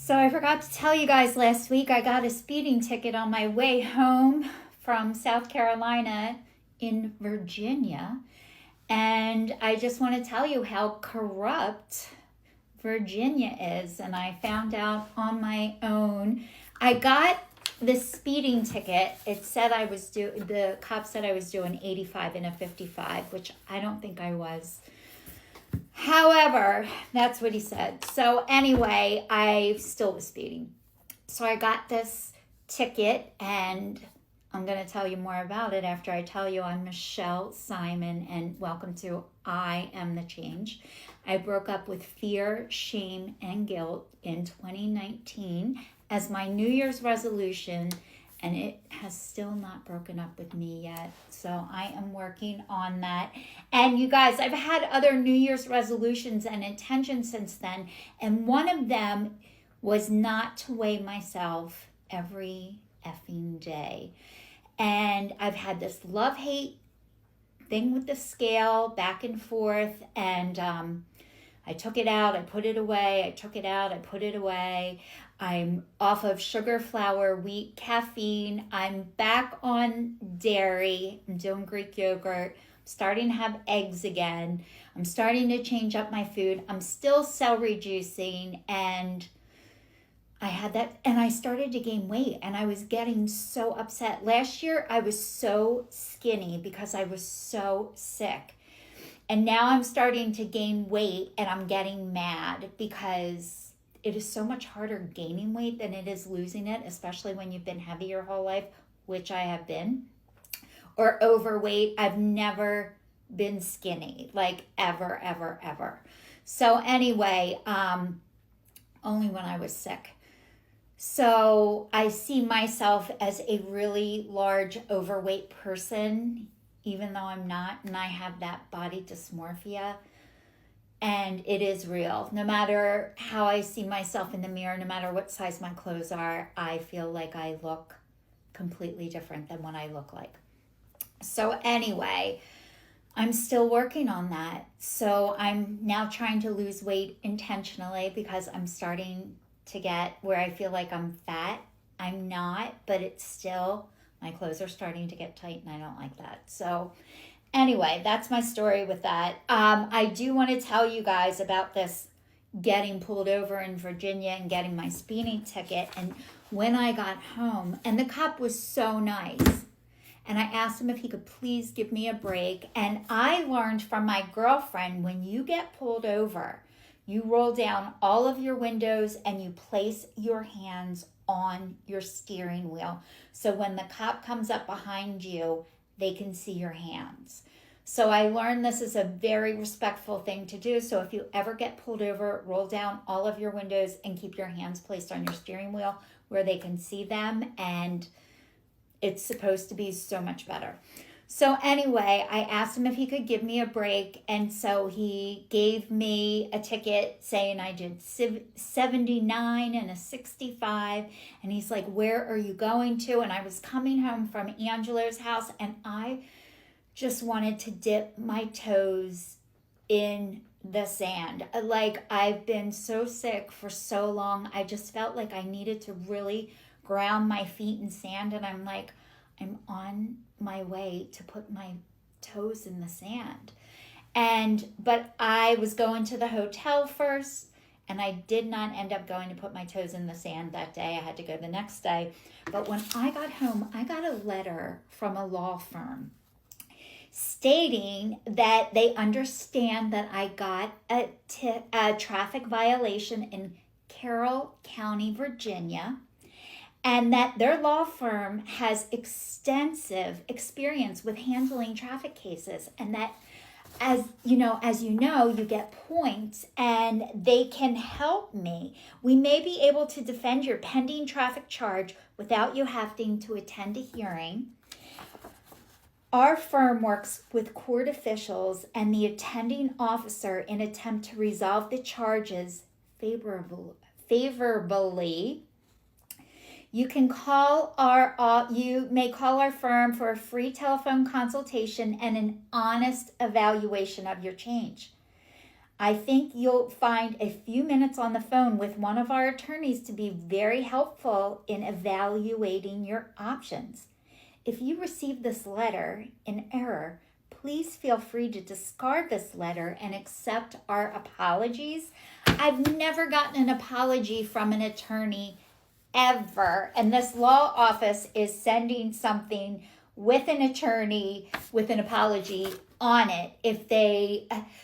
So I forgot to tell you guys last week I got a speeding ticket on my way home from South Carolina in Virginia. And I just want to tell you how corrupt Virginia is. And I found out on my own. I got this speeding ticket. It said the cop said I was doing 85 in a 55, which I don't think I was. However, that's what he said. So anyway, I still was speeding. So I got this ticket, and I'm going to tell you more about it after I tell you I'm Michelle Simon, and welcome to I Am the Change. I broke up with fear, shame, and guilt in 2019 as my New Year's resolution, and it has still not broken up with me yet. So I am working on that. And you guys, I've had other New Year's resolutions and intentions since then. And one of them was not to weigh myself every effing day. And I've had this love-hate thing with the scale back and forth. And I took it out, I put it away, I took it out, I put it away. I'm off of sugar, flour, wheat, caffeine. I'm back on dairy. I'm doing Greek yogurt. I'm starting to have eggs again. I'm starting to change up my food. I'm still celery juicing, and I had that, and I started to gain weight, and I was getting so upset. Last year, I was so skinny because I was so sick. And now I'm starting to gain weight, and I'm getting mad because it is so much harder gaining weight than it is losing it, especially when you've been heavy your whole life, which I have been, or overweight. I've never been skinny, like ever, ever, ever. So anyway, only when I was sick. So I see myself as a really large overweight person, even though I'm not, and I have that body dysmorphia. And it is real. No matter how I see myself in the mirror, no matter what size my clothes are, I feel like I look completely different than what I look like. So anyway, I'm still working on that. So I'm now trying to lose weight intentionally because I'm starting to get where I feel like I'm fat. I'm not, but it's still, my clothes are starting to get tight, and I don't like that. So anyway, that's my story with that. I do want to tell you guys about this getting pulled over in Virginia and getting my speeding ticket. And when I got home, and the cop was so nice, and I asked him if he could please give me a break. And I learned from my girlfriend, when you get pulled over, you roll down all of your windows and you place your hands on your steering wheel. So when the cop comes up behind you, they can see your hands. So I learned this is a very respectful thing to do. So if you ever get pulled over, roll down all of your windows and keep your hands placed on your steering wheel where they can see them. And it's supposed to be so much better. So anyway, I asked him if he could give me a break. And so he gave me a ticket saying I did 79 and a 65. And he's like, "Where are you going to?" And I was coming home from Angelo's house, and I just wanted to dip my toes in the sand. Like, I've been so sick for so long. I just felt like I needed to really ground my feet in sand. And I'm like, I'm on my way to put my toes in the sand. But I was going to the hotel first, and I did not end up going to put my toes in the sand that day. I had to go the next day. But when I got home, I got a letter from a law firm stating that they understand that I got a traffic violation in Carroll County, Virginia, and that their law firm has extensive experience with handling traffic cases, and that as you know, you get points, and they can help me. We may be able to defend your pending traffic charge without you having to attend a hearing. Our firm works with court officials and the attending officer in an attempt to resolve the charges favorably. You may call our firm for a free telephone consultation and an honest evaluation of your change. I think you'll find a few minutes on the phone with one of our attorneys to be very helpful in evaluating your options. If you receive this letter in error, please feel free to discard this letter and accept our apologies. I've never gotten an apology from an attorney ever, and this law office is sending something with an attorney with an apology on it.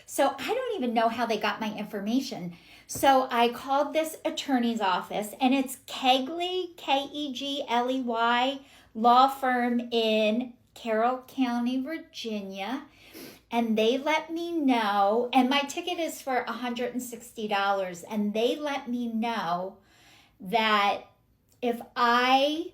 So I don't even know how they got my information. So I called this attorney's office, and it's Kegley, Kegley law firm in Carroll County, Virginia. And they let me know, and my ticket is for $160, and they let me know that if I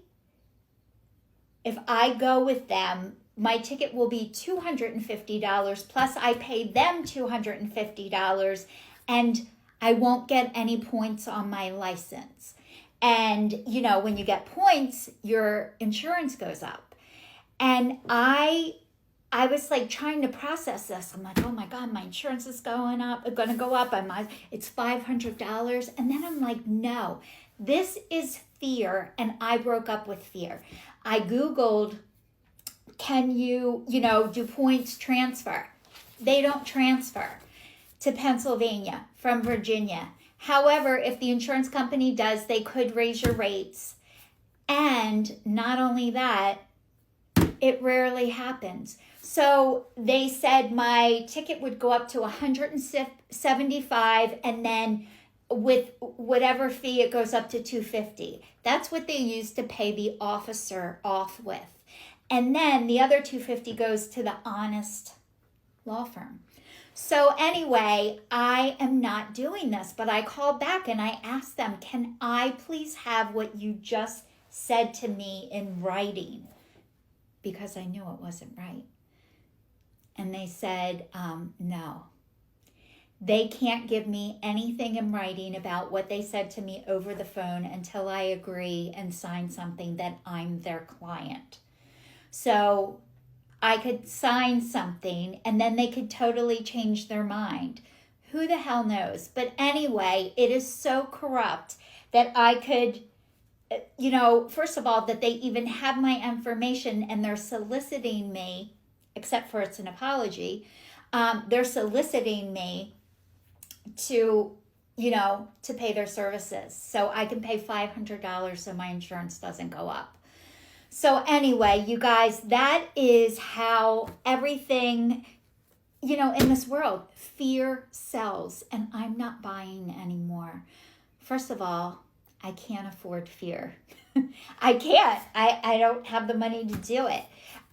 go with them, my ticket will be $250 plus I paid them $250, and I won't get any points on my license. And when you get points, your insurance goes up. And I was like trying to process this. I'm like, oh my God, my insurance is going to go up. It's $500. And then I'm like, no, this is fear. And I broke up with fear. I Googled, can you, do points transfer? They don't transfer to Pennsylvania from Virginia. However, if the insurance company does, they could raise your rates. And not only that, it rarely happens. So they said my ticket would go up to $175, and then with whatever fee it goes up to $250. That's what they use to pay the officer off with. And then the other $250 goes to the honest law firm. So anyway, I am not doing this, but I called back and I asked them, can I please have what you just said to me in writing? Because I knew it wasn't right. And they said, no. They can't give me anything in writing about what they said to me over the phone until I agree and sign something that I'm their client. So I could sign something and then they could totally change their mind. Who the hell knows? But anyway, it is so corrupt that I could, first of all, that they even have my information and they're soliciting me, except for it's an apology. They're soliciting me to pay their services. So I can pay $500 so my insurance doesn't go up. So anyway, you guys, that is how everything, in this world, fear sells, and I'm not buying anymore. First of all, I can't afford fear. I can't. I don't have the money to do it.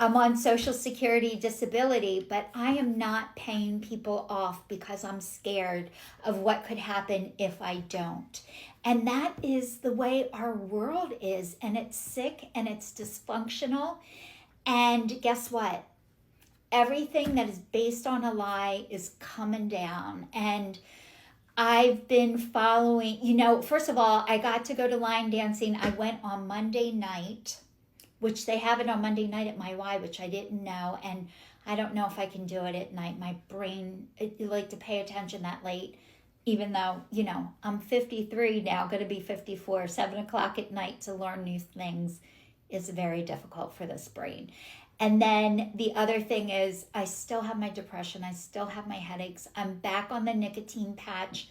I'm on Social Security disability, but I am not paying people off because I'm scared of what could happen if I don't. And that is the way our world is, and it's sick and it's dysfunctional. And guess what? Everything that is based on a lie is coming down. And I've been following, first of all, I got to go to line dancing. I went on Monday night, which they have it on Monday night at my Y, which I didn't know. And I don't know if I can do it at night. My brain, I like to pay attention that late, even though, I'm 53 now, going to be 54. 7 o'clock at night to learn new things is very difficult for this brain. And then the other thing is I still have my depression. I still have my headaches. I'm back on the nicotine patch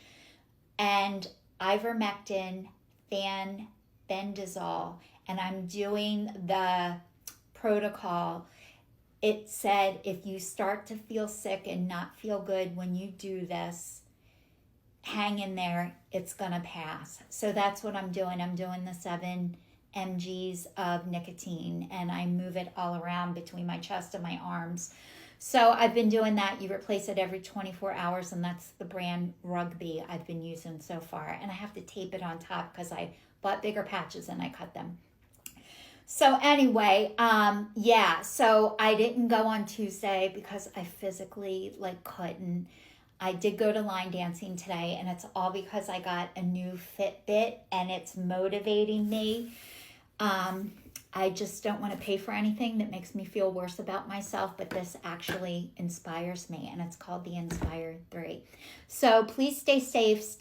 and ivermectin, bendazole, and I'm doing the protocol. It said if you start to feel sick and not feel good when you do this, hang in there, it's gonna pass. So that's what I'm doing. I'm doing the 7 mgs of nicotine and I move it all around between my chest and my arms. So I've been doing that. You replace it every 24 hours, and that's the brand Rugby I've been using so far. And I have to tape it on top because I bought bigger patches and I cut them. So anyway, so I didn't go on Tuesday because I physically couldn't. I did go to line dancing today, and it's all because I got a new Fitbit and it's motivating me. I just don't want to pay for anything that makes me feel worse about myself, but this actually inspires me, and it's called the Inspire 3. So please stay safe,